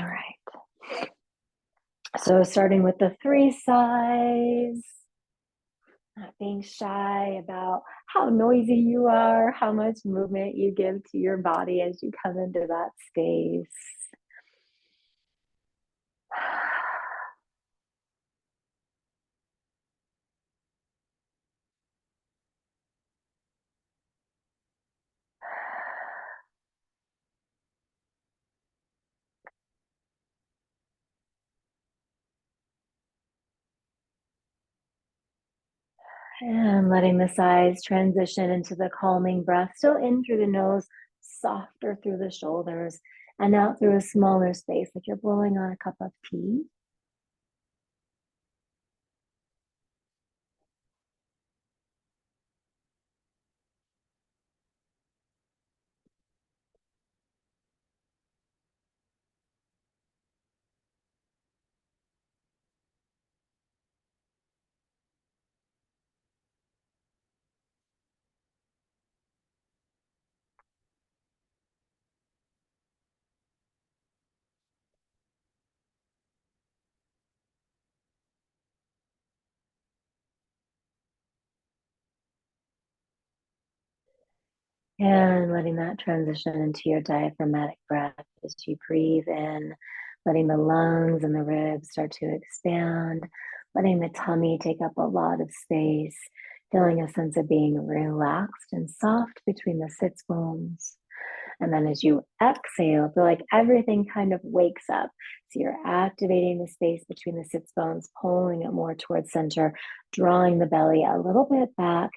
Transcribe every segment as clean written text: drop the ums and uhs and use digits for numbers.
right. So starting with the 3 sighs, not being shy about how noisy you are, how much movement you give to your body as you come into that space. And letting the sighs transition into the calming breath, still in through the nose, softer through the shoulders, and out through a smaller space, like you're blowing on a cup of tea. And letting that transition into your diaphragmatic breath as you breathe in, letting the lungs and the ribs start to expand, letting the tummy take up a lot of space, feeling a sense of being relaxed and soft between the sits bones. And then as you exhale, feel like everything kind of wakes up. So you're activating the space between the sits bones, pulling it more towards center, drawing the belly a little bit back,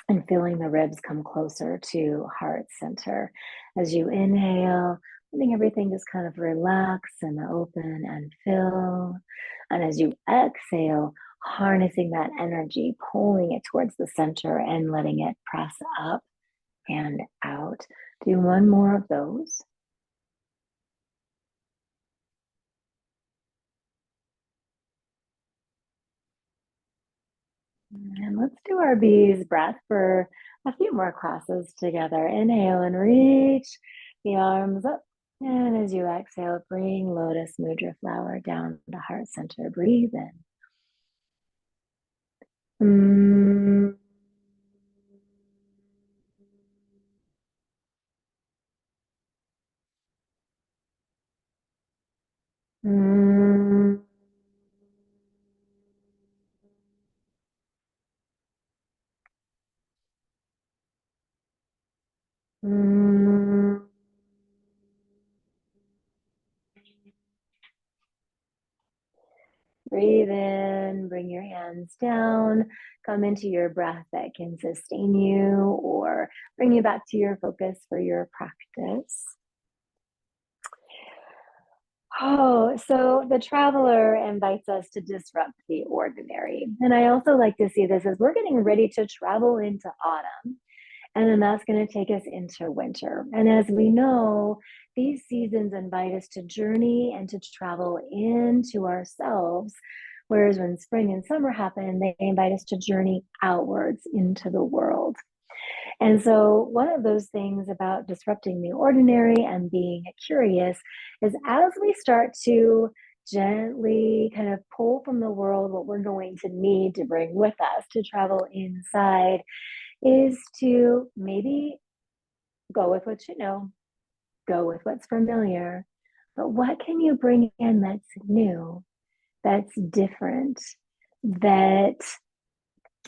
and feeling the ribs come closer to heart center. As you inhale, letting everything just kind of relax and open and fill. And as you exhale, harnessing that energy, pulling it towards the center and letting it press up and out. Do one more of those. And let's do our bees breath for a few more classes together. Inhale and reach the arms up. And as you exhale, bring lotus mudra flower down to heart center. Breathe in. Mm. Mm. Mm. Breathe in, bring your hands down, come into your breath that can sustain you or bring you back to your focus for your practice. Oh, so the traveler invites us to disrupt the ordinary. And I also like to see this as we're getting ready to travel into autumn. And then that's going to take us into winter. And as we know, these seasons invite us to journey and to travel into ourselves. Whereas when spring and summer happen, they invite us to journey outwards into the world. And so, one of those things about disrupting the ordinary and being curious is as we start to gently kind of pull from the world what we're going to need to bring with us to travel inside, is to maybe go with what you know, go with what's familiar, but what can you bring in that's new, that's different, that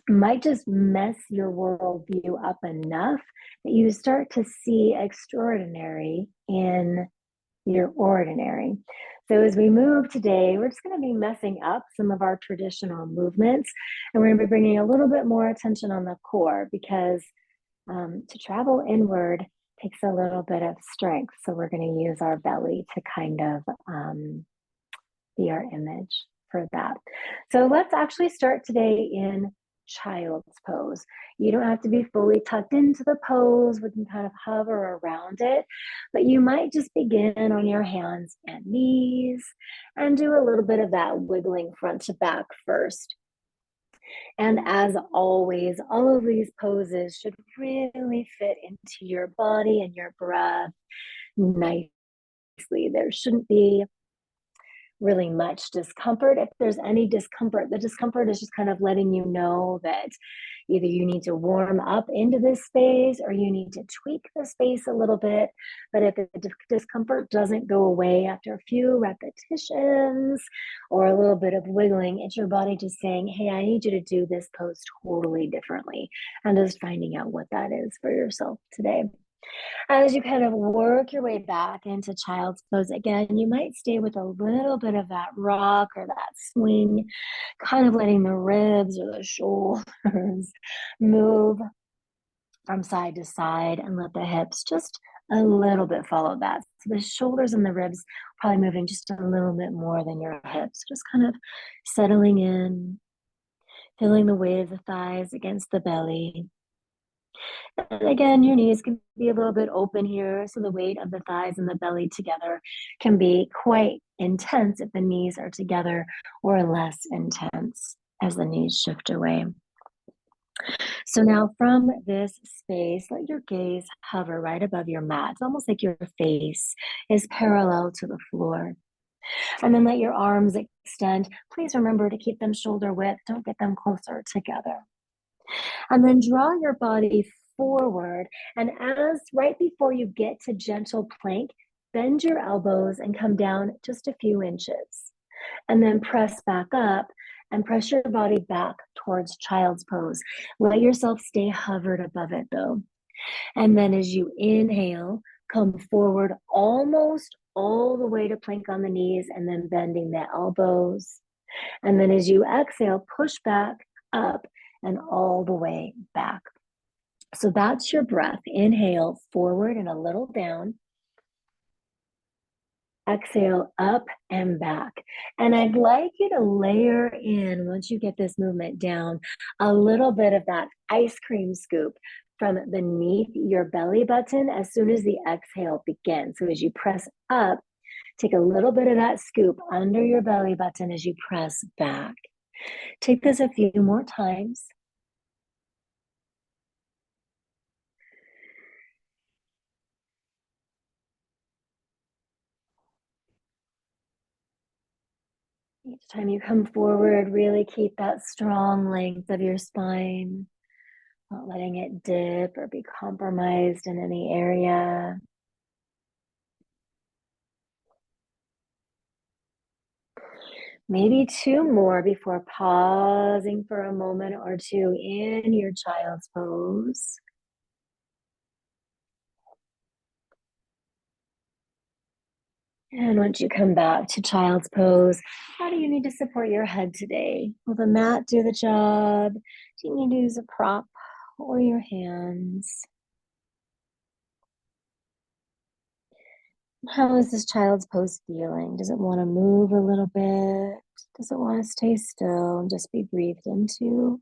might just mess your worldview up enough that you start to see extraordinary in your ordinary. So as we move today, we're just going to be messing up some of our traditional movements, and we're going to be bringing a little bit more attention on the core because to travel inward takes a little bit of strength. So we're going to use our belly to kind of be our image for that. So let's actually start today in child's pose. You don't have to be fully tucked into the pose. We can kind of hover around it, but you might just begin on your hands and knees and do a little bit of that wiggling front to back first. And as always, all of these poses should really fit into your body and your breath. Nice nicely. There shouldn't be really much discomfort. If there's any discomfort, the discomfort is just kind of letting you know that either you need to warm up into this space or you need to tweak the space a little bit. But if the discomfort doesn't go away after a few repetitions or a little bit of wiggling, it's your body just saying, hey, I need you to do this pose totally differently, and just finding out what that is for yourself today. As you kind of work your way back into child's pose again, you might stay with a little bit of that rock or that swing, kind of letting the ribs or the shoulders move from side to side, and let the hips just a little bit follow that. So the shoulders and the ribs probably moving just a little bit more than your hips, just kind of settling in, feeling the weight of the thighs against the belly. And again, your knees can be a little bit open here, so the weight of the thighs and the belly together can be quite intense if the knees are together, or less intense as the knees shift away. So now from this space, let your gaze hover right above your mat. It's almost like your face is parallel to the floor. And then let your arms extend. Please remember to keep them shoulder width. Don't get them closer together. And then draw your body forward. And as right before you get to gentle plank, bend your elbows and come down just a few inches. And then press back up and press your body back towards child's pose. Let yourself stay hovered above it though. And then as you inhale, come forward almost all the way to plank on the knees, and then bending the elbows. And then as you exhale, push back up and all the way back. So that's your breath. Inhale forward and a little down. Exhale up and back. And I'd like you to layer in, once you get this movement down, a little bit of that ice cream scoop from beneath your belly button as soon as the exhale begins. So as you press up, take a little bit of that scoop under your belly button as you press back. Take this a few more times. Each time you come forward, really keep that strong length of your spine, not letting it dip or be compromised in any area. Maybe two more before pausing for a moment or two in your child's pose. And once you come back to child's pose, how do you need to support your head today? Will the mat do the job? Do you need to use a prop or your hands? How is this child's pose feeling? Does it want to move a little bit? Does it want to stay still and just be breathed into?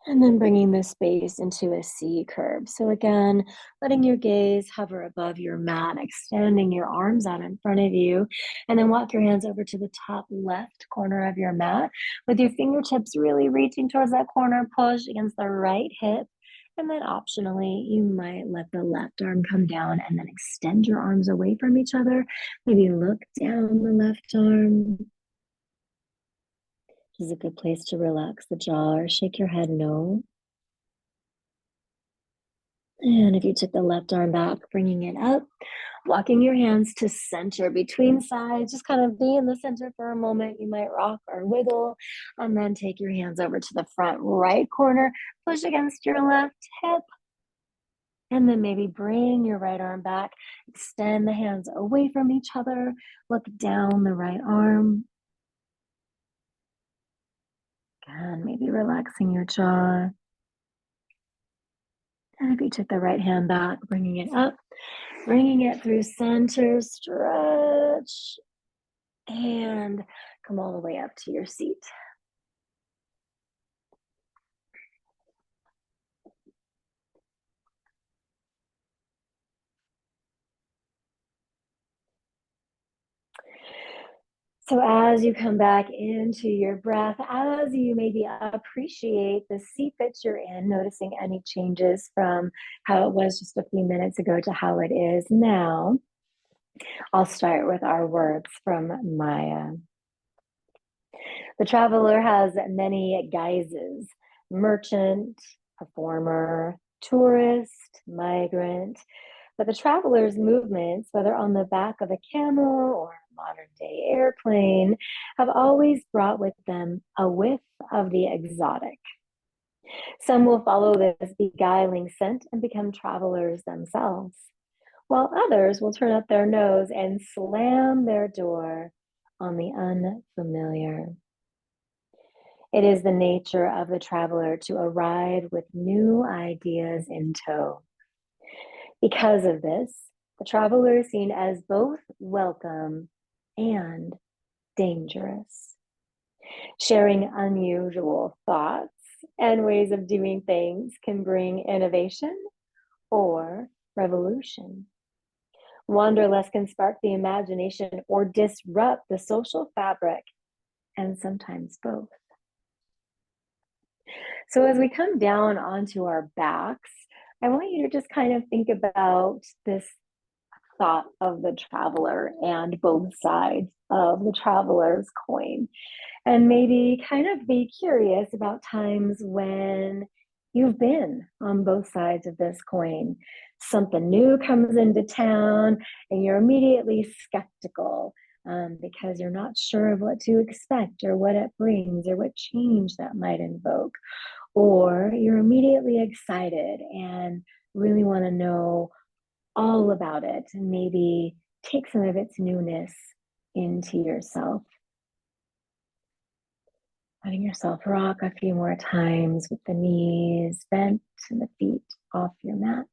And then bringing the space into a C curve. So again, letting your gaze hover above your mat, extending your arms out in front of you, and then walk your hands over to the top left corner of your mat with your fingertips really reaching towards that corner, push against the right hip. And then optionally, you might let the left arm come down and then extend your arms away from each other. Maybe look down the left arm. This is a good place to relax the jaw or shake your head no. And if you took the left arm back, bringing it up, walking your hands to center between sides, just kind of be in the center for a moment. You might rock or wiggle, and then take your hands over to the front right corner, push against your left hip, and then maybe bring your right arm back, extend the hands away from each other, look down the right arm. Again, maybe relaxing your jaw. And if you took the right hand back, bringing it up, bringing it through center, stretch, and come all the way up to your seat. So as you come back into your breath, as you maybe appreciate the seat that you're in, noticing any changes from how it was just a few minutes ago to how it is now, I'll start with our words from Maya. The traveler has many guises: merchant, performer, tourist, migrant. But the traveler's movements, whether on the back of a camel or a modern day airplane, have always brought with them a whiff of the exotic. Some will follow this beguiling scent and become travelers themselves, while others will turn up their nose and slam their door on the unfamiliar. It is the nature of the traveler to arrive with new ideas in tow. Because of this, the traveler is seen as both welcome and dangerous. Sharing unusual thoughts and ways of doing things can bring innovation or revolution. Wanderlust can spark the imagination or disrupt the social fabric, and sometimes both. So as we come down onto our backs, I want you to just kind of think about this thought of the traveler and both sides of the traveler's coin. And maybe kind of be curious about times when you've been on both sides of this coin. Something new comes into town and you're immediately skeptical because you're not sure of what to expect or what it brings or what change that might invoke. Or you're immediately excited and really want to know all about it and maybe take some of its newness into yourself. Letting yourself rock a few more times with the knees bent and the feet off your mat.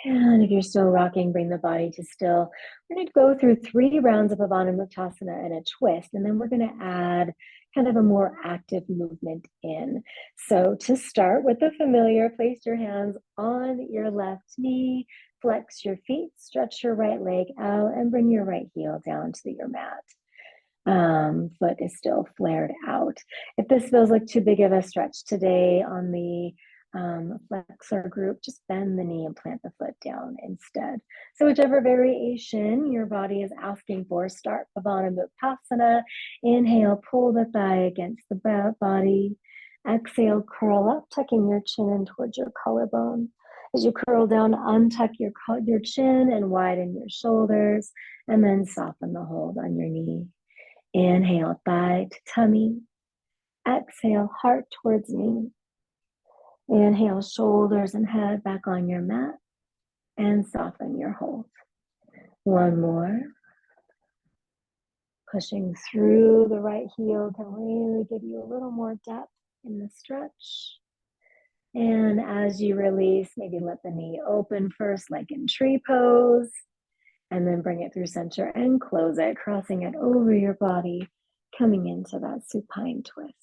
And if you're still rocking, bring the body to still. We're going to go through 3 rounds of Pavana Muktasana and a twist, and then we're going to add kind of a more active movement in. So to start with the familiar, place your hands on your left knee, flex your feet, stretch your right leg out, and bring your right heel down to your mat. Foot is still flared out. If this feels like too big of a stretch today on the flexor group, just bend the knee and plant the foot down instead. So whichever variation your body is asking for, start Pavana Muktasana. Inhale, pull the thigh against the body. Exhale, curl up, tucking your chin in towards your collarbone. As you curl down, untuck your chin and widen your shoulders, and then soften the hold on your knee. Inhale, thigh to tummy. Exhale, heart towards knee. Inhale, shoulders and head back on your mat, and soften your hold. One more. Pushing through the right heel can really give you a little more depth in the stretch. And as you release, maybe let the knee open first, like in tree pose, and then bring it through center and close it, crossing it over your body, coming into that supine twist.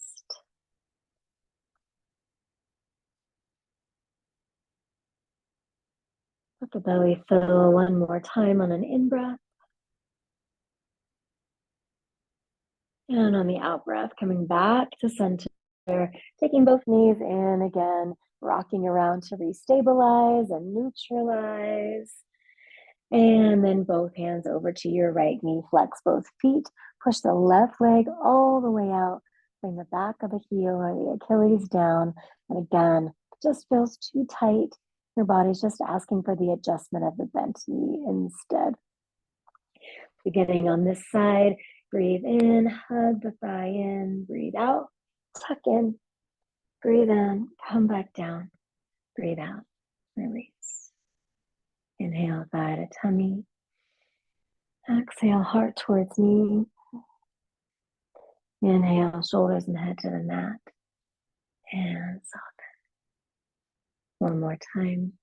Let the belly fill one more time on an in-breath. And on the out-breath, coming back to center, taking both knees in again, rocking around to restabilize and neutralize. And then both hands over to your right knee, flex both feet, push the left leg all the way out, bring the back of the heel or the Achilles down. And again, it just feels too tight. Your body's just asking for the adjustment of the bent knee instead. Beginning on this side, breathe in, hug the thigh in, breathe out, tuck in, breathe in, come back down, breathe out, release. Inhale, thigh to tummy. Exhale, heart towards knee. Inhale, shoulders and head to the mat. And soften. One more time.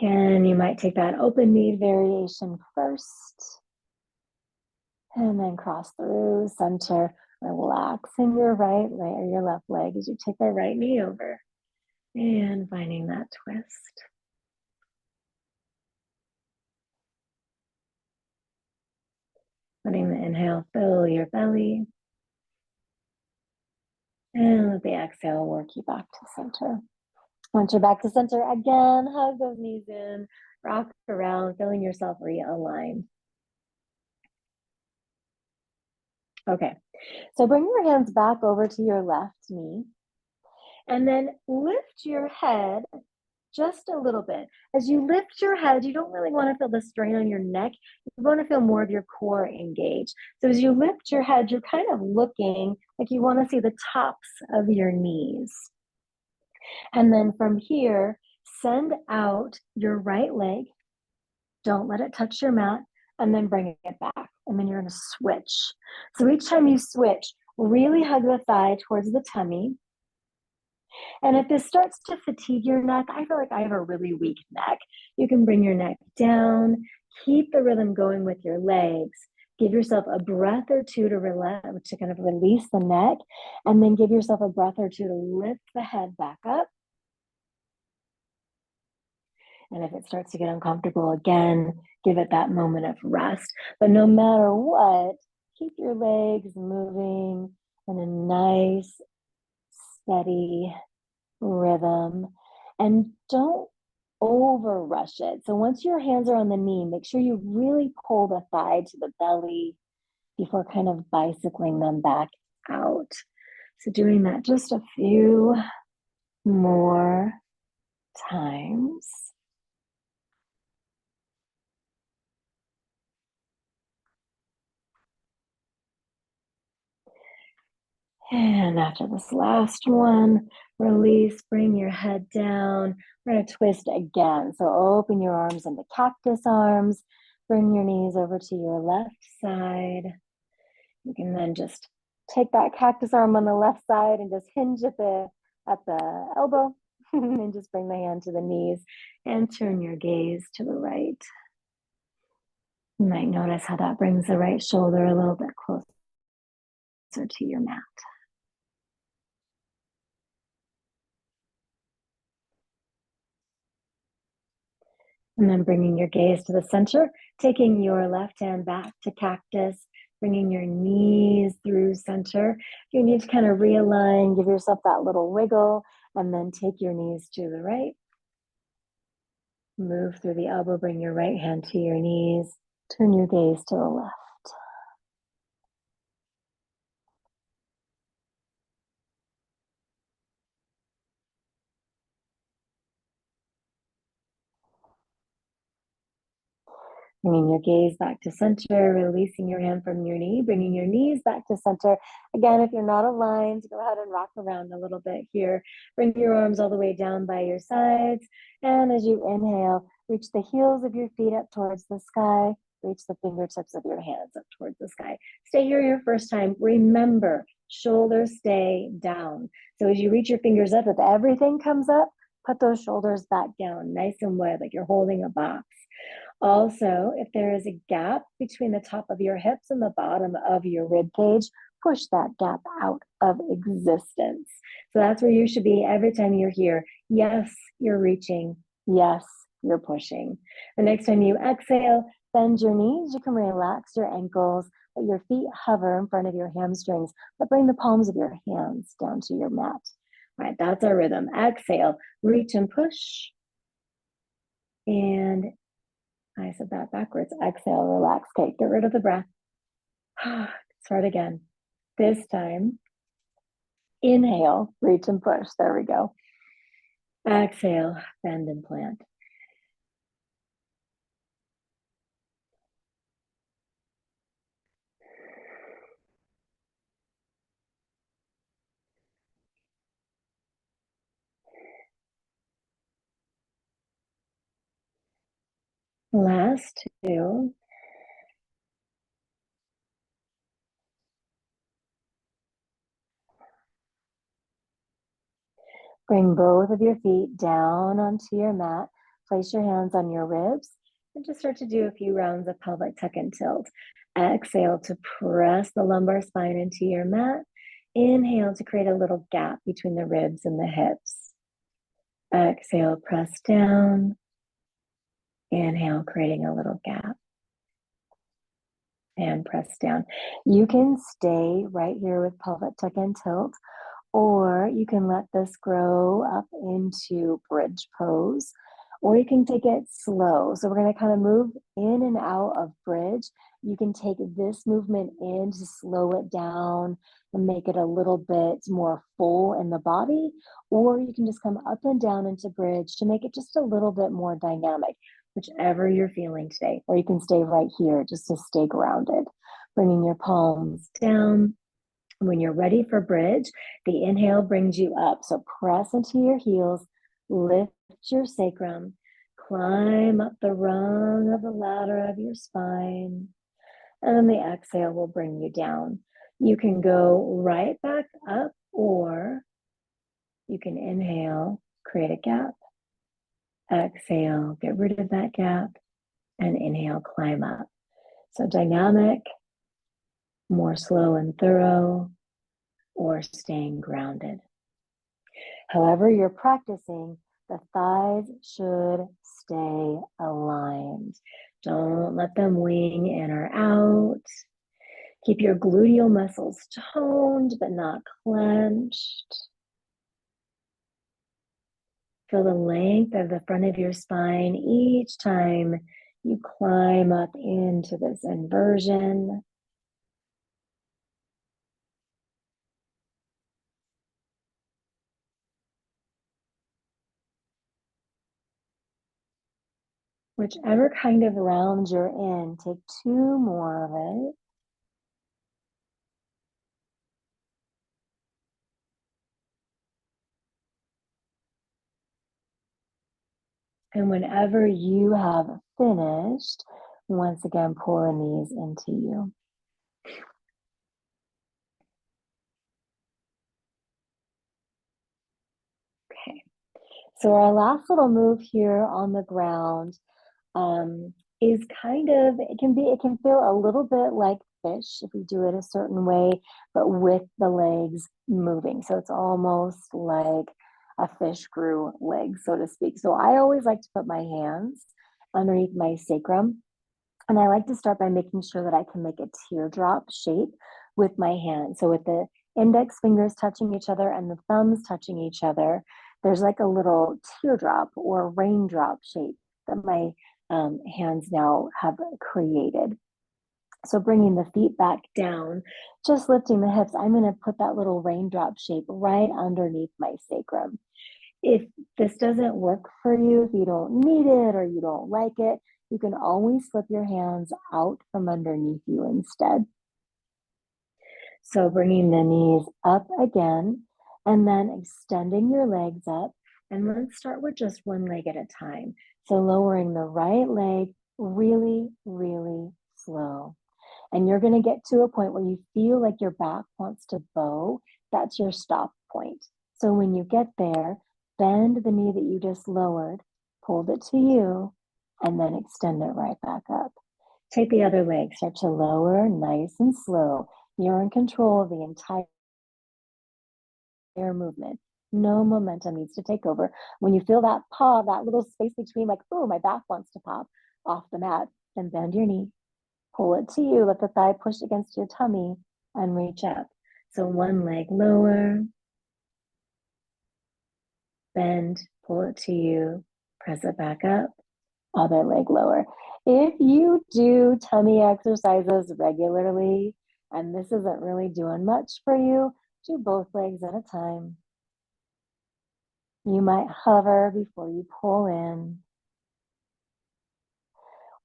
Again, you might take that open knee variation first. And then cross through center. Relaxing your right leg or your left leg as you take the right knee over and finding that twist. Letting the inhale fill your belly. And let the exhale work you back to center. Once you're back to center, again, hug those knees in, rock around, feeling yourself realigned. Okay, so bring your hands back over to your left knee and then lift your head just a little bit. As you lift your head, you don't really want to feel the strain on your neck. You want to feel more of your core engaged. So as you lift your head, you're kind of looking like you want to see the tops of your knees. And then from here, send out your right leg. Don't let it touch your mat, and then bring it back. And then you're going to switch. So each time you switch, really hug the thigh towards the tummy. And if this starts to fatigue your neck, I feel like I have a really weak neck. You can bring your neck down, keep the rhythm going with your legs. Give yourself a breath or two to kind of release the neck, and then give yourself a breath or two to lift the head back up. And if it starts to get uncomfortable again, give it that moment of rest. But no matter what, keep your legs moving in a nice, steady rhythm. And don't over rush it. So once your hands are on the knee, make sure you really pull the thigh to the belly before kind of bicycling them back out. So doing that just a few more times. And after this last one, release, bring your head down. We're going to twist again. So open your arms into cactus arms. Bring your knees over to your left side. You can then just take that cactus arm on the left side and just hinge at the elbow and just bring the hand to the knees and turn your gaze to the right. You might notice how that brings the right shoulder a little bit closer to your mat. And then bringing your gaze to the center, taking your left hand back to cactus, bringing your knees through center. You need to kind of realign, give yourself that little wiggle, and then take your knees to the right. Move through the elbow, bring your right hand to your knees, turn your gaze to the left. Bringing your gaze back to center, releasing your hand from your knee, bringing your knees back to center. Again, if you're not aligned, go ahead and rock around a little bit here. Bring your arms all the way down by your sides. And as you inhale, reach the heels of your feet up towards the sky. Reach the fingertips of your hands up towards the sky. Stay here your first time. Remember, shoulders stay down. So as you reach your fingers up, if everything comes up, put those shoulders back down, nice and wide, like you're holding a box. Also, if there is a gap between the top of your hips and the bottom of your rib cage, push that gap out of existence. So that's where you should be every time you're here. Yes, you're reaching. Yes, you're pushing. The next time you exhale, bend your knees. You can relax your ankles, let your feet hover in front of your hamstrings, but bring the palms of your hands down to your mat. All right, that's our rhythm. Exhale, reach and push. And I said that backwards. Exhale, relax. Okay, get rid of the breath. Start again. This time, inhale, reach and push. There we go. Exhale, bend and plant. Last two. Bring both of your feet down onto your mat. Place your hands on your ribs and just start to do a few rounds of pelvic tuck and tilt. Exhale to press the lumbar spine into your mat. Inhale to create a little gap between the ribs and the hips. Exhale, press down. Inhale, creating a little gap. And press down. You can stay right here with pelvic tuck and tilt, or you can let this grow up into bridge pose, or you can take it slow. So we're going to kind of move in and out of bridge. You can take this movement in to slow it down and make it a little bit more full in the body, or you can just come up and down into bridge to make it just a little bit more dynamic, whichever you're feeling today. Or you can stay right here just to stay grounded, bringing your palms down. When you're ready for bridge, the inhale brings you up. So press into your heels, lift your sacrum, climb up the rung of the ladder of your spine, and then the exhale will bring you down. You can go right back up, or you can inhale, create a gap, exhale, get rid of that gap, and inhale, climb up. So dynamic, more slow and thorough, or staying grounded. However you're practicing, the thighs should stay aligned. Don't let them wing in or out. Keep your gluteal muscles toned but not clenched. Feel the length of the front of your spine each time you climb up into this inversion. Whichever kind of round you're in, take 2 more of it. And whenever you have finished, once again, pull the knees into you. Okay. So our last little move here on the ground is kind of, it can feel a little bit like fish if we do it a certain way, but with the legs moving. So it's almost like a fish screw leg, so to speak. So I always like to put my hands underneath my sacrum. And I like to start by making sure that I can make a teardrop shape with my hand. So with the index fingers touching each other and the thumbs touching each other, there's like a little teardrop or raindrop shape that my hands now have created. So bringing the feet back down, just lifting the hips, I'm going to put that little raindrop shape right underneath my sacrum. If this doesn't work for you, if you don't need it or you don't like it, you can always slip your hands out from underneath you instead. So bringing the knees up again, and then extending your legs up. And let's start with just one leg at a time. So lowering the right leg really, really slow. And you're going to get to a point where you feel like your back wants to bow. That's your stop point. So when you get there, bend the knee that you just lowered, hold it to you, and then extend it right back up. Take the other leg, start to lower, nice and slow. You're in control of the entire movement. No momentum needs to take over. When you feel that pop, that little space between, like, oh, my back wants to pop off the mat, then bend your knee, pull it to you, let the thigh push against your tummy, and reach up. So one leg lower, bend, pull it to you, press it back up, other leg lower. If you do tummy exercises regularly and this isn't really doing much for you, do both legs at a time. You might hover before you pull in.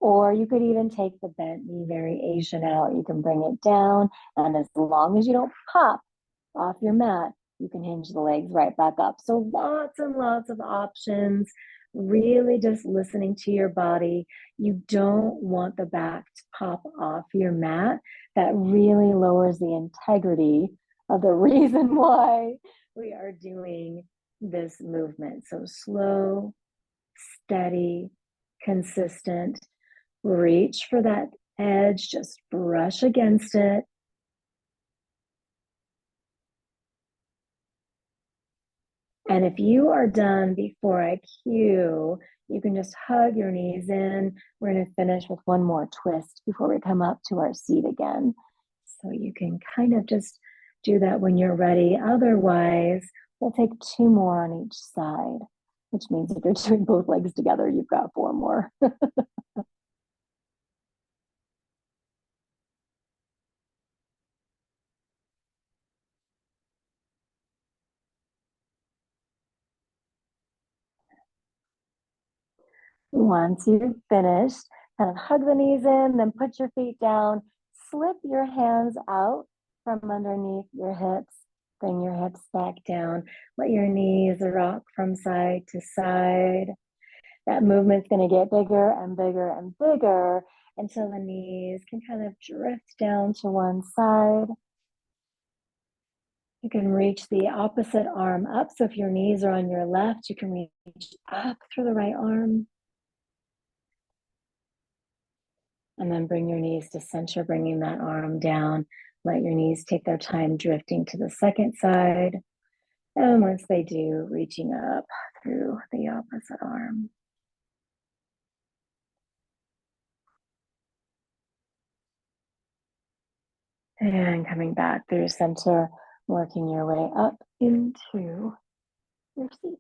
Or you could even take the bent knee variation out. You can bring it down, and as long as you don't pop off your mat, you can hinge the legs right back up. So lots and lots of options, really just listening to your body. You don't want the back to pop off your mat. That really lowers the integrity of the reason why we are doing this movement. So slow, steady, consistent. Reach for that edge, just brush against it. And if you are done before I cue, you can just hug your knees in. We're going to finish with one more twist before we come up to our seat again. So you can kind of just do that when you're ready. Otherwise, we'll take two more on each side, which means if you're doing both legs together, you've got four more. Once you've finished, kind of hug the knees in, then put your feet down, slip your hands out from underneath your hips, bring your hips back down, let your knees rock from side to side. That movement's going to get bigger and bigger and bigger until the knees can kind of drift down to one side. You can reach the opposite arm up. So if your knees are on your left, you can reach up through the right arm. And then bring your knees to center, bringing that arm down. Let your knees take their time drifting to the second side. And once they do, reaching up through the opposite arm. And coming back through center, working your way up into your seat.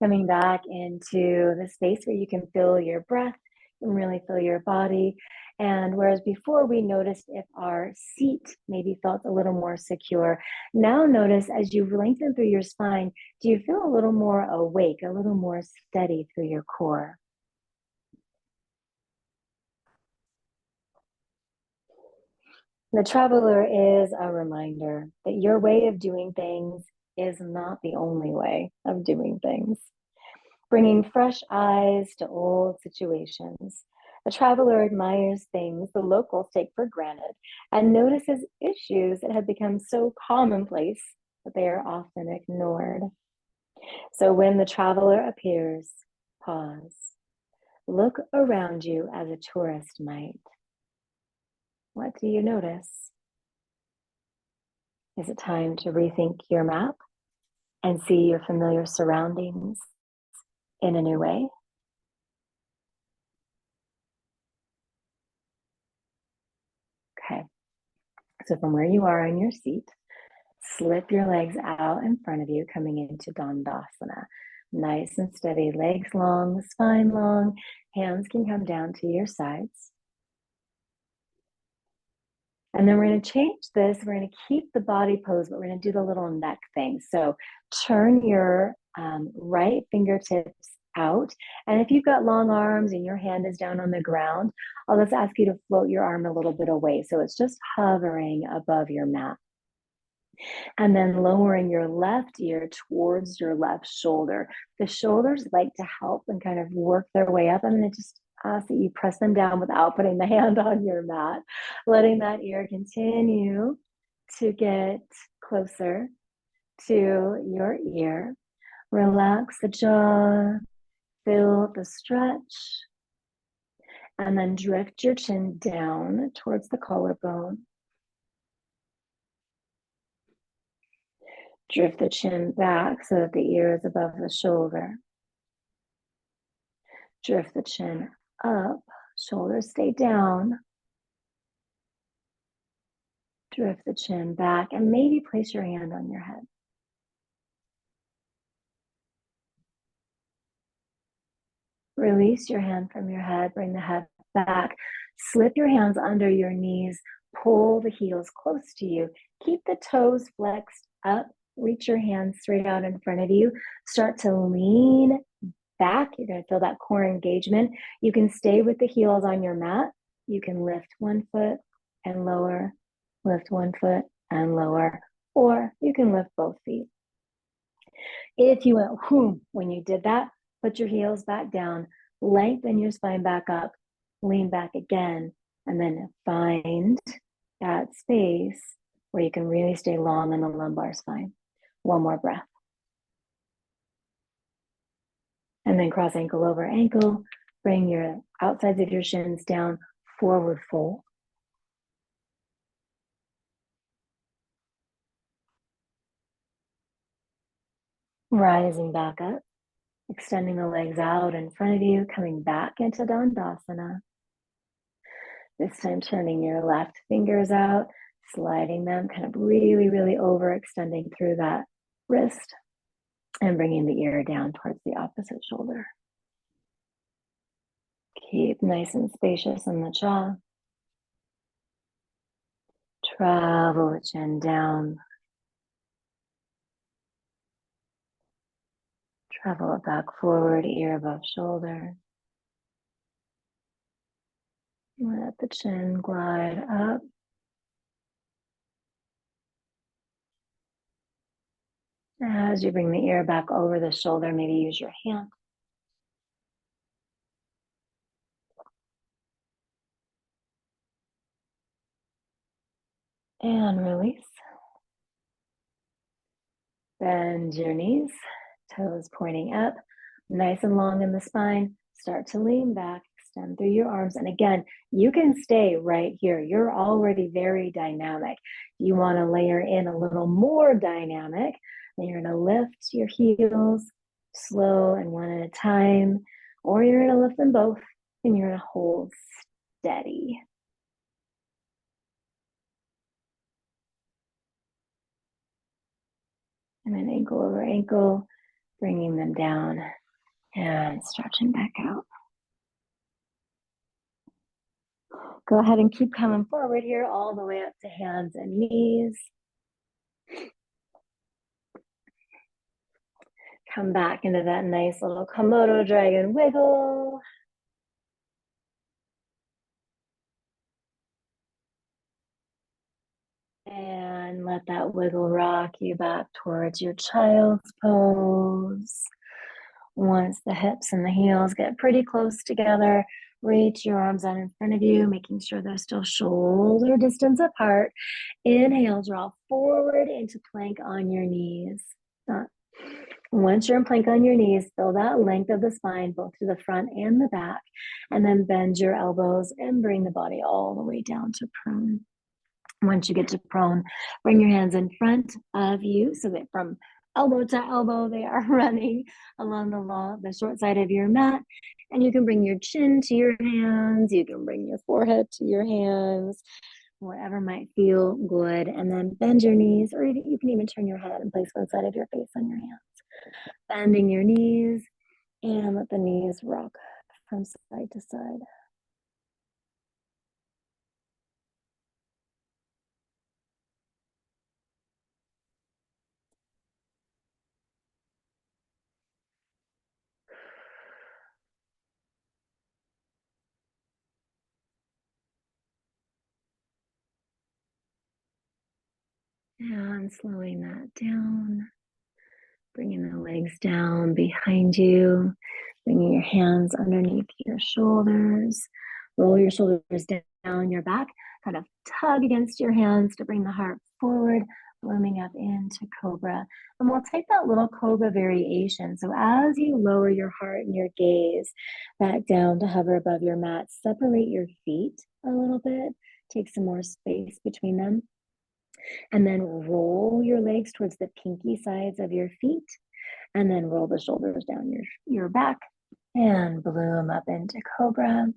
Coming back into the space where you can feel your breath and really feel your body. And whereas before we noticed if our seat maybe felt a little more secure, now notice as you lengthen through your spine, do you feel a little more awake, a little more steady through your core? The traveler is a reminder that your way of doing things is not the only way of doing things. Bringing fresh eyes to old situations. A traveler admires things the locals take for granted and notices issues that have become so commonplace that they are often ignored. So when the traveler appears, pause. Look around you as a tourist might. What do you notice? Is it time to rethink your map and see your familiar surroundings in a new way? Okay. So from where you are on your seat, slip your legs out in front of you, coming into Dandasana. Nice and steady, legs long, spine long. Hands can come down to your sides. And then we're going to change this. We're going to keep the body pose, but we're going to do the little neck thing. So turn your right fingertips out. And if you've got long arms and your hand is down on the ground, I'll just ask you to float your arm a little bit away. So it's just hovering above your mat. And then lowering your left ear towards your left shoulder. The shoulders like to help and kind of work their way up. I'm going to just ask that you press them down without putting the hand on your mat, letting that ear continue to get closer to your ear. Relax the jaw, feel the stretch, and then drift your chin down towards the collarbone. Drift the chin back so that the ear is above the shoulder. Drift the chin up, shoulders stay down. Drift the chin back and maybe place your hand on your head. Release your hand from your head, bring the head back. Slip your hands under your knees, pull the heels close to you. Keep the toes flexed up, reach your hands straight out in front of you. Start to lean back. You're going to feel that core engagement. You can stay with the heels on your mat. You can lift one foot and lower, lift one foot and lower, or you can lift both feet. If you went whoom when you did that, put your heels back down, lengthen your spine back up, lean back again, and then find that space where you can really stay long in the lumbar spine. One more breath. And then cross ankle over ankle. Bring your outsides of your shins down, forward fold. Rising back up, extending the legs out in front of you, coming back into Dandasana. This time turning your left fingers out, sliding them, kind of really, really overextending through that wrist and bringing the ear down towards the opposite shoulder. Keep nice and spacious in the jaw. Travel the chin down. Travel it back forward, ear above shoulder. Let the chin glide up. As you bring the ear back over the shoulder, maybe use your hand. And release. Bend your knees, toes pointing up, nice and long in the spine. Start to lean back, extend through your arms. And again, you can stay right here. You're already very dynamic. You want to layer in a little more dynamic. Then you're going to lift your heels slow and one at a time, or you're going to lift them both and you're going to hold steady. And then ankle over ankle, bringing them down and stretching back out. Go ahead and keep coming forward here all the way up to hands and knees. Come back into that nice little Komodo dragon wiggle. And let that wiggle rock you back towards your child's pose. Once the hips and the heels get pretty close together, reach your arms out in front of you, making sure they're still shoulder distance apart. Inhale, draw forward into plank on your knees. Once you're in plank on your knees, feel that length of the spine, both to the front and the back, and then bend your elbows and bring the body all the way down to prone. Once you get to prone, bring your hands in front of you so that from elbow to elbow, they are running along the short side of your mat. And you can bring your chin to your hands. You can bring your forehead to your hands, whatever might feel good. And then bend your knees, or you can even turn your head and place one side of your face on your hands. Bending your knees and let the knees rock from side to side. And slowing that down, bringing the legs down behind you, bringing your hands underneath your shoulders. Roll your shoulders down your back, kind of tug against your hands to bring the heart forward, blooming up into cobra. And we'll take that little cobra variation. So as you lower your heart and your gaze back down to hover above your mat, separate your feet a little bit, take some more space between them. And then roll your legs towards the pinky sides of your feet. And then roll the shoulders down your back and bloom up into cobra.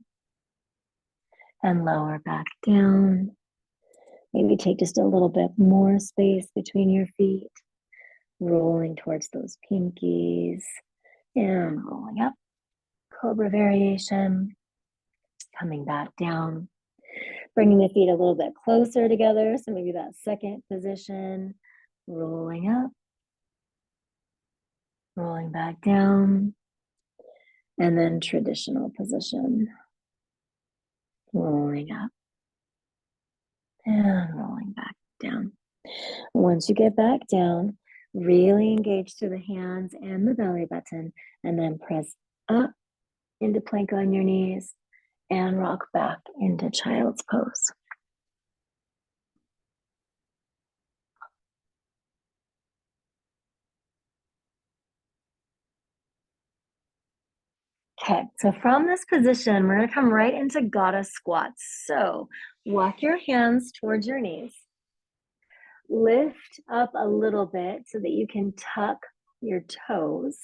And lower back down. Maybe take just a little bit more space between your feet. Rolling towards those pinkies. And rolling up. Cobra variation. Coming back down. Bringing the feet a little bit closer together. So maybe that second position. Rolling up. Rolling back down. And then traditional position. Rolling up. And rolling back down. Once you get back down, really engage through the hands and the belly button. And then press up into plank on your knees. And rock back into child's pose. Okay, so from this position, we're gonna come right into goddess squats. So walk your hands towards your knees. Lift up a little bit so that you can tuck your toes.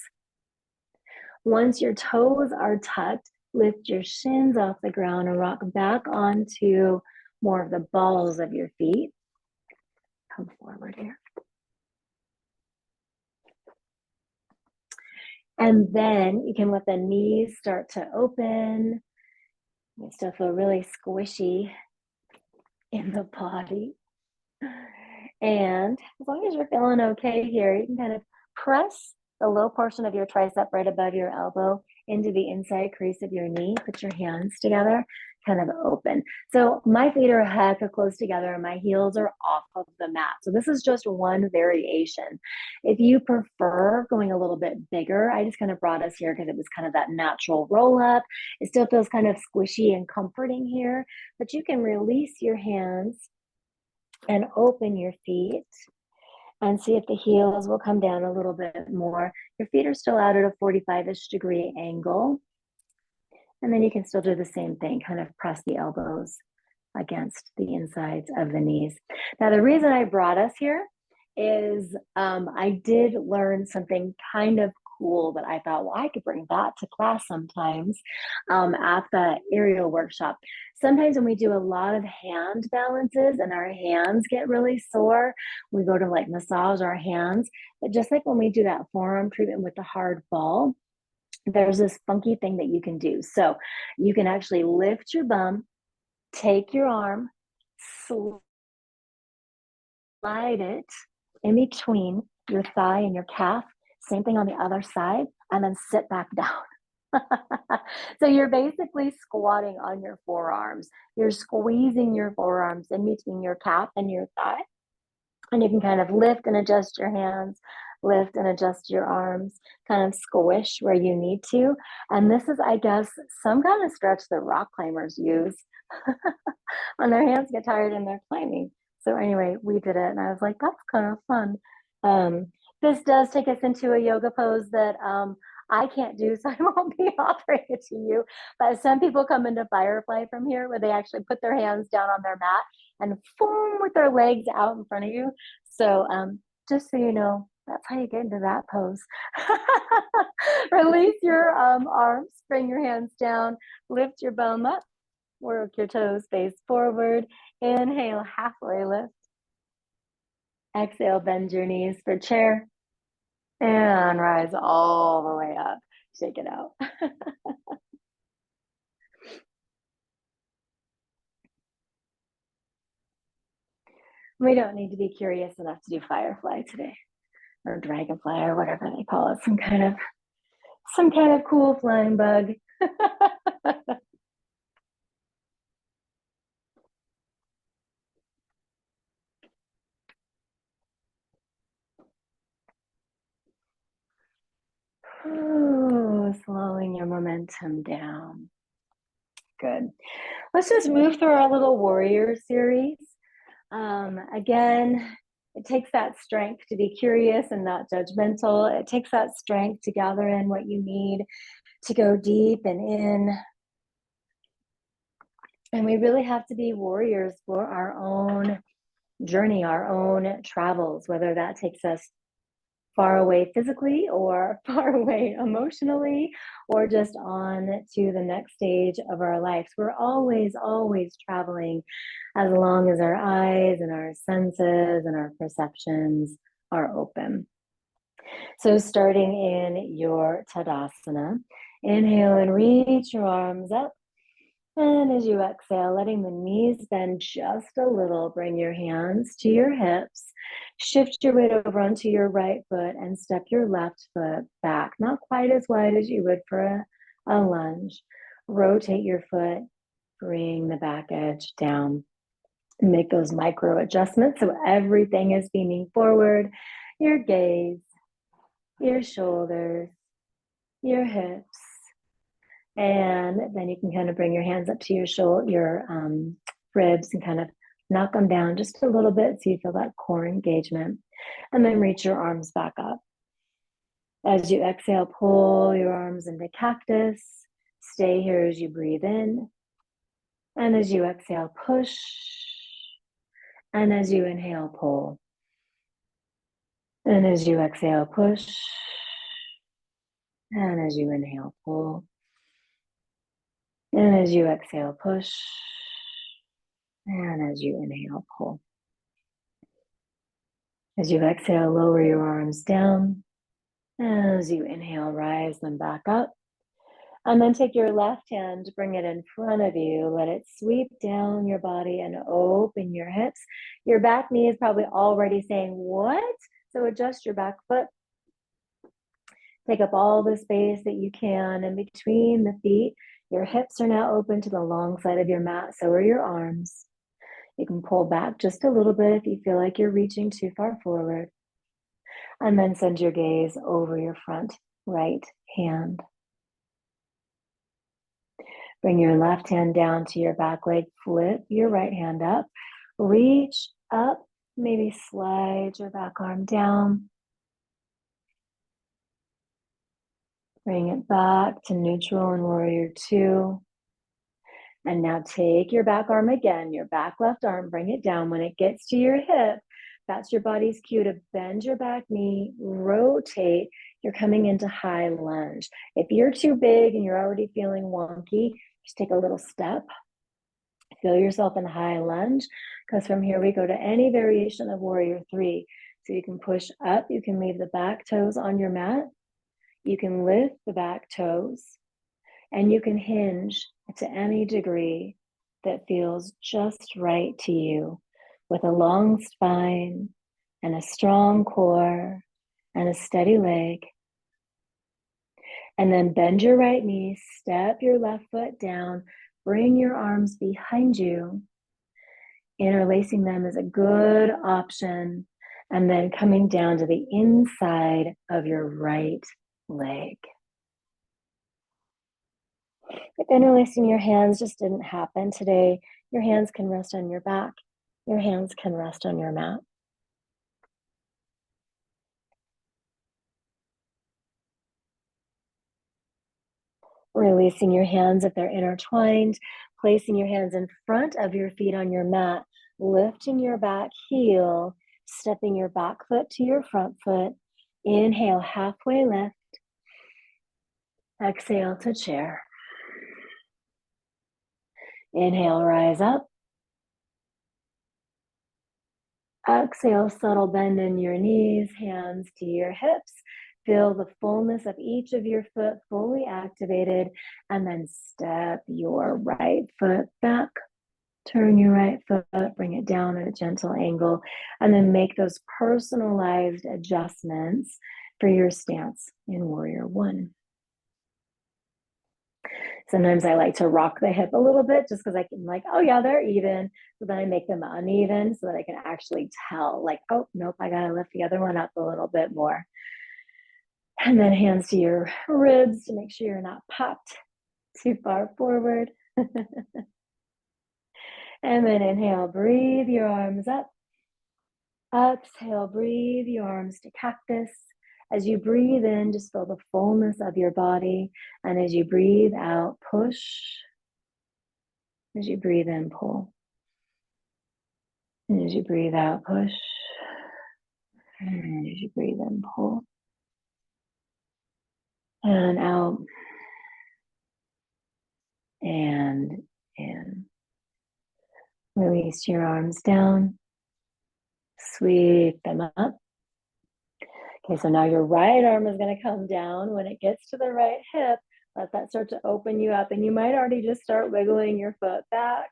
Once your toes are tucked, lift your shins off the ground and rock back onto more of the balls of your feet. Come forward here. And then you can let the knees start to open. You still feel really squishy in the body. And as long as you're feeling okay here, you can kind of press the low portion of your tricep right above your elbow into the inside crease of your knee. Put your hands together, kind of open. So my feet are a heck of close together and my heels are off of the mat. So this is just one variation. If you prefer going a little bit bigger, I just kind of brought us here because it was kind of that natural roll up. It still feels kind of squishy and comforting here, but you can release your hands and open your feet and see if the heels will come down a little bit more. Your feet are still out at a 45-ish degree angle. And then you can still do the same thing, kind of press the elbows against the insides of the knees. Now, the reason I brought us here is I did learn something kind of cool that I thought, well, I could bring that to class sometimes at the aerial workshop. Sometimes when we do a lot of hand balances and our hands get really sore, we go to like massage our hands. But just like when we do that forearm treatment with the hard ball, there's this funky thing that you can do. So you can actually lift your bum, take your arm, slide it in between your thigh and your calf. Same thing on the other side, and then sit back down. So you're basically squatting on your forearms. You're squeezing your forearms in between your calf and your thigh. And you can kind of lift and adjust your hands, lift and adjust your arms, kind of squish where you need to. And this is, I guess, some kind of stretch that rock climbers use when their hands get tired and they're climbing. So anyway, we did it and I was like, that's kind of fun. This does take us into a yoga pose that I can't do, so I won't be offering it to you. But some people come into Firefly from here where they actually put their hands down on their mat and boom, with their legs out in front of you. So just so you know, that's how you get into that pose. Release your arms, bring your hands down, lift your bum up, work your toes face forward. Inhale, halfway lift. Exhale, bend your knees for chair. And rise all the way up. Shake it out. We don't need to be curious enough to do Firefly today, or Dragonfly, or whatever they call it. Some kind of cool flying bug. Ooh, slowing your momentum down. Good. Let's just move through our little warrior series. Again, it takes that strength to be curious and not judgmental. It takes that strength to gather in what you need to go deep and in. And we really have to be warriors for our own journey, our own travels, whether that takes us far away physically or far away emotionally or just on to the next stage of our lives. We're always, always traveling as long as our eyes and our senses and our perceptions are open. So starting in your Tadasana, inhale and reach your arms up. And as you exhale, letting the knees bend just a little, bring your hands to your hips, shift your weight over onto your right foot and step your left foot back, not quite as wide as you would for a lunge. Rotate your foot, bring the back edge down. Make those micro adjustments so everything is beaming forward. Your gaze, your shoulders, your hips. And then you can kind of bring your hands up to your shoulder, your ribs, and kind of knock them down just a little bit so you feel that core engagement. And then reach your arms back up. As you exhale, pull your arms into cactus. Stay here as you breathe in. And as you exhale, push. And as you inhale, pull. And as you exhale, push. And as you inhale, pull. And as you exhale, push. And as you inhale, pull. As you exhale, lower your arms down. As you inhale, rise them back up. And then take your left hand, bring it in front of you. Let it sweep down your body and open your hips. Your back knee is probably already saying, what? So adjust your back foot. Take up all the space that you can in between the feet. Your hips are now open to the long side of your mat. So are your arms. You can pull back just a little bit if you feel like you're reaching too far forward. And then send your gaze over your front right hand. Bring your left hand down to your back leg. Flip your right hand up. Reach up. Maybe slide your back arm down. Bring it back to neutral in warrior two. And now take your back arm again, your back left arm, bring it down. When it gets to your hip, that's your body's cue to bend your back knee, rotate. You're coming into high lunge. If you're too big and you're already feeling wonky, just take a little step. Feel yourself in high lunge, because from here we go to any variation of warrior three. So you can push up, you can leave the back toes on your mat. You can lift the back toes, and you can hinge to any degree that feels just right to you, with a long spine and a strong core and a steady leg. And then bend your right knee, step your left foot down, bring your arms behind you. Interlacing them is a good option. And then coming down to the inside of your right leg. If interlacing your hands just didn't happen today, your hands can rest on your back. Your hands can rest on your mat. Releasing your hands if they're intertwined, placing your hands in front of your feet on your mat, lifting your back heel, stepping your back foot to your front foot. Inhale, halfway lift. Exhale to chair. Inhale, rise up. Exhale, subtle bend in your knees, hands to your hips. Feel the fullness of each of your foot fully activated, and then step your right foot back. Turn your right foot, bring it down at a gentle angle, and then make those personalized adjustments for your stance in warrior one. Sometimes I like to rock the hip a little bit just because I can oh yeah, they're even. So then I make them uneven so that I can actually tell oh, nope, I gotta lift the other one up a little bit more. And then hands to your ribs to make sure you're not popped too far forward. And then inhale, breathe your arms up. Exhale, breathe your arms to cactus. As you breathe in, just feel the fullness of your body. And as you breathe out, push. As you breathe in, pull. And as you breathe out, push. And as you breathe in, pull. And out. And in. Release your arms down. Sweep them up. Okay, so now your right arm is going to come down. When it gets to the right hip, let that start to open you up. And you might already just start wiggling your foot back.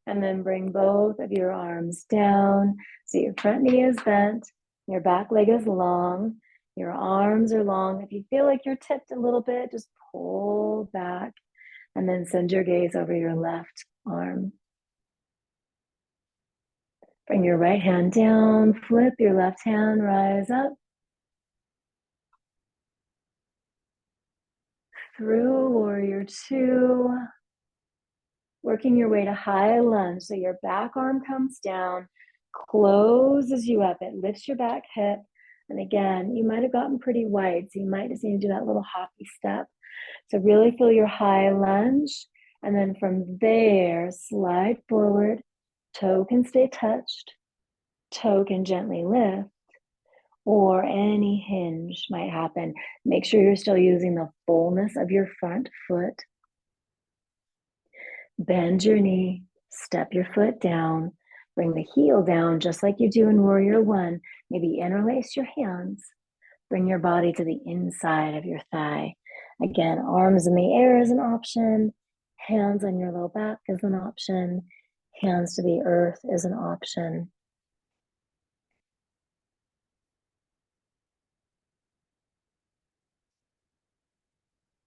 And then bring both of your arms down. So your front knee is bent. Your back leg is long. Your arms are long. If you feel like you're tipped a little bit, just pull back. And then send your gaze over your left arm. Bring your right hand down. Flip your left hand. Rise up. Through warrior two. Working your way to high lunge. So your back arm comes down, closes you up. It lifts your back hip. And again, you might have gotten pretty wide, so you might just need to do that little hoppy step. So really feel your high lunge. And then from there, slide forward. Toe can stay touched. Toe can gently lift, or any hinge might happen. Make sure you're still using the fullness of your front foot. Bend your knee, step your foot down, bring the heel down just like you do in Warrior One. Maybe interlace your hands. Bring your body to the inside of your thigh. Again, arms in the air is an option. Hands on your low back is an option. Hands to the earth is an option.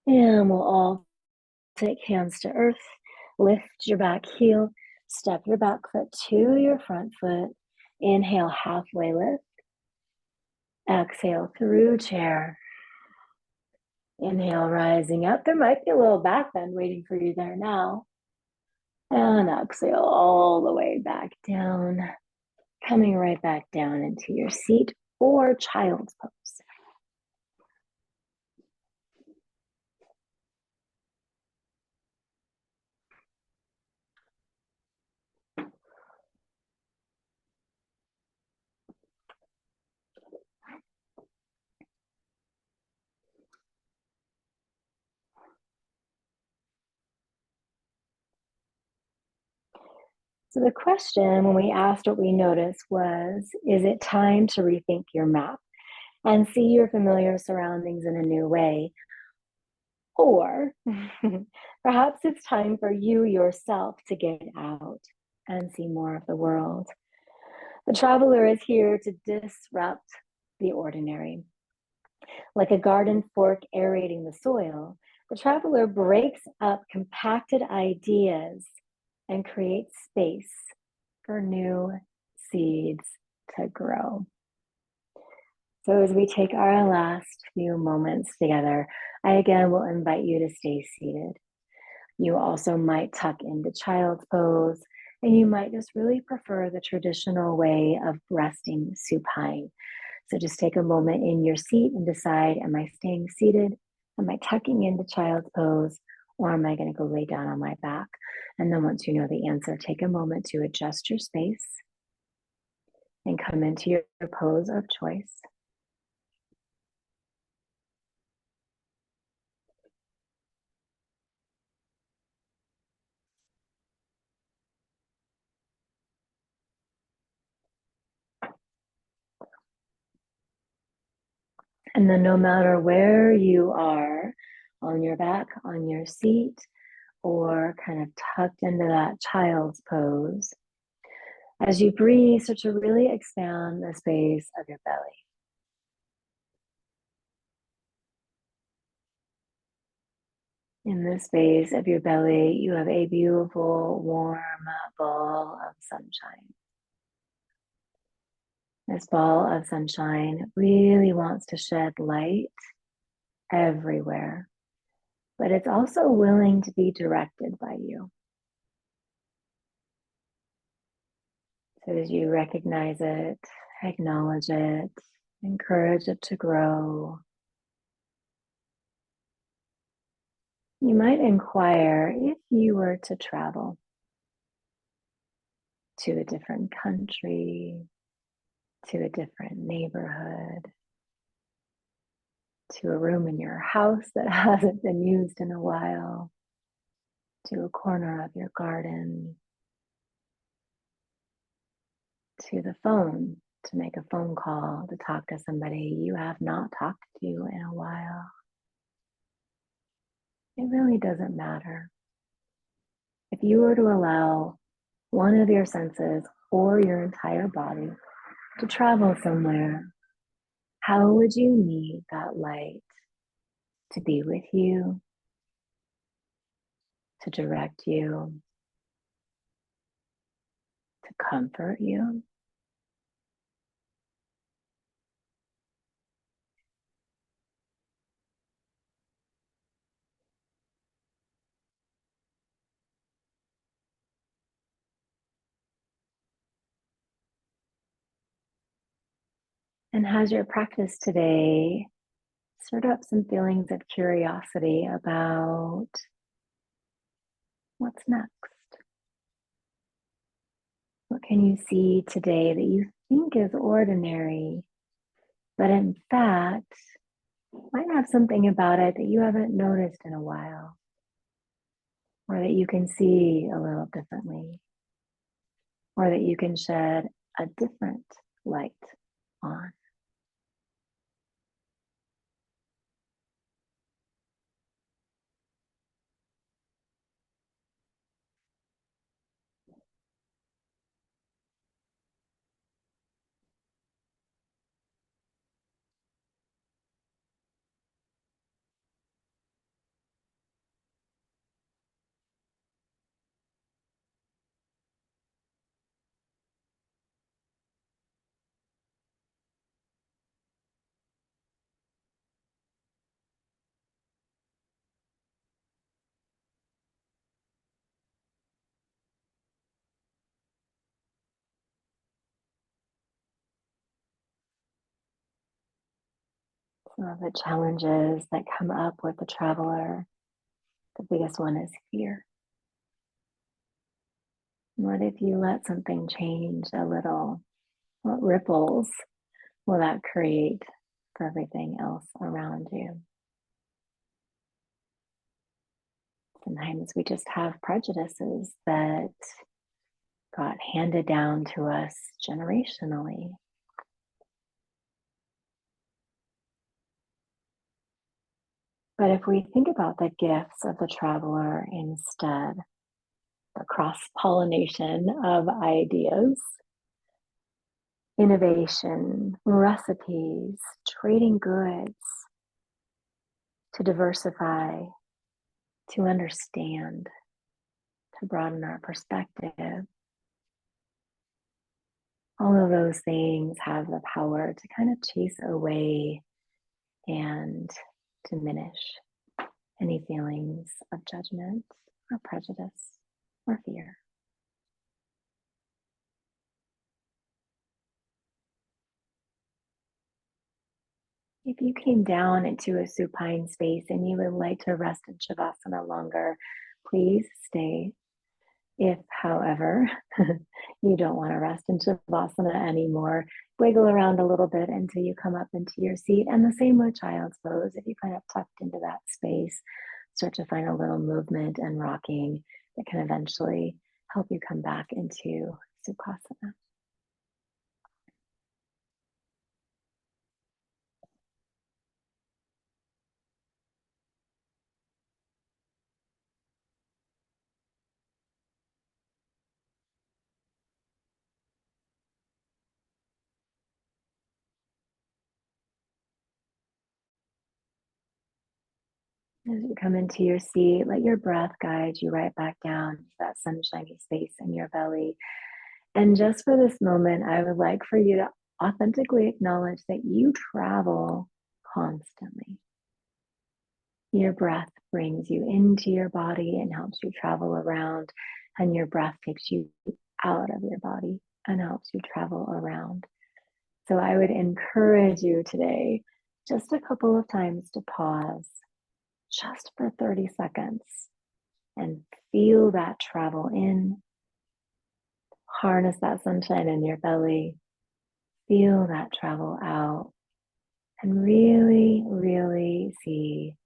And we'll all take hands to earth. Lift your back heel. Step your back foot to your front foot. Inhale, halfway lift. Exhale through chair. Inhale, rising up. There might be a little back bend waiting for you there now. And exhale all the way back down, coming right back down into your seat or child's pose. So the question when we asked what we noticed was, is it time to rethink your map and see your familiar surroundings in a new way? Or perhaps it's time for you yourself to get out and see more of the world. The traveler is here to disrupt the ordinary. Like a garden fork aerating the soil, the traveler breaks up compacted ideas and creates space for new seeds to grow. So, as we take our last few moments together, I again will invite you to stay seated. You also might tuck into child's pose, and you might just really prefer the traditional way of resting supine. So just take a moment in your seat and decide, am I staying seated? Am I tucking into child's pose? Or am I going to go lay down on my back? And then once you know the answer, take a moment to adjust your space and come into your pose of choice. And then no matter where you are, on your back, on your seat, or kind of tucked into that child's pose, as you breathe, start to really expand the space of your belly. In this space of your belly, you have a beautiful, warm ball of sunshine. This ball of sunshine really wants to shed light everywhere, but it's also willing to be directed by you. So as you recognize it, acknowledge it, encourage it to grow, you might inquire if you were to travel to a different country, to a different neighborhood, to a room in your house that hasn't been used in a while, to a corner of your garden, to the phone to make a phone call to talk to somebody you have not talked to in a while. It really doesn't matter. If you were to allow one of your senses or your entire body to travel somewhere, how would you need that light to be with you, to direct you, to comfort you? And has your practice today stir up some feelings of curiosity about what's next. What can you see today that you think is ordinary, but in fact might have something about it that you haven't noticed in a while, or that you can see a little differently, or that you can shed a different light on. Some of the challenges that come up with the traveler, the biggest one is fear. What if you let something change a little? What ripples will that create for everything else around you? Sometimes we just have prejudices that got handed down to us generationally. But if we think about the gifts of the traveler instead, the cross pollination of ideas, innovation, recipes, trading goods, to diversify, to understand, to broaden our perspective. All of those things have the power to kind of chase away and diminish any feelings of judgment or prejudice or fear. If you came down into a supine space and you would like to rest in Shavasana longer, please stay. If, however, you don't want to rest in Shavasana anymore, wiggle around a little bit until you come up into your seat. And the same with child's pose. If you kind of tucked into that space, start to find a little movement and rocking that can eventually help you come back into Sukhasana. As you come into your seat, let your breath guide you right back down to that sunshiny space in your belly. And just for this moment, I would like for you to authentically acknowledge that you travel constantly. Your breath brings you into your body and helps you travel around, and your breath takes you out of your body and helps you travel around. So I would encourage you today, just a couple of times, to pause just for 30 seconds and feel that travel in, harness that sunshine in your belly, feel that travel out, and really, really see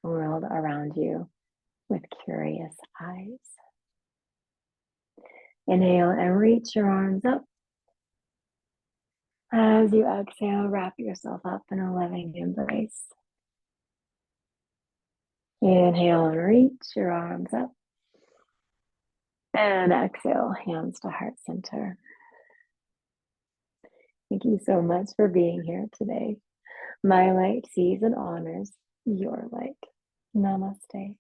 the world around you with curious eyes. Inhale and reach your arms up. As you exhale, wrap yourself up in a loving embrace. Inhale and reach your arms up. And exhale, hands to heart center. Thank you so much for being here today. My light sees and honors your light. Namaste.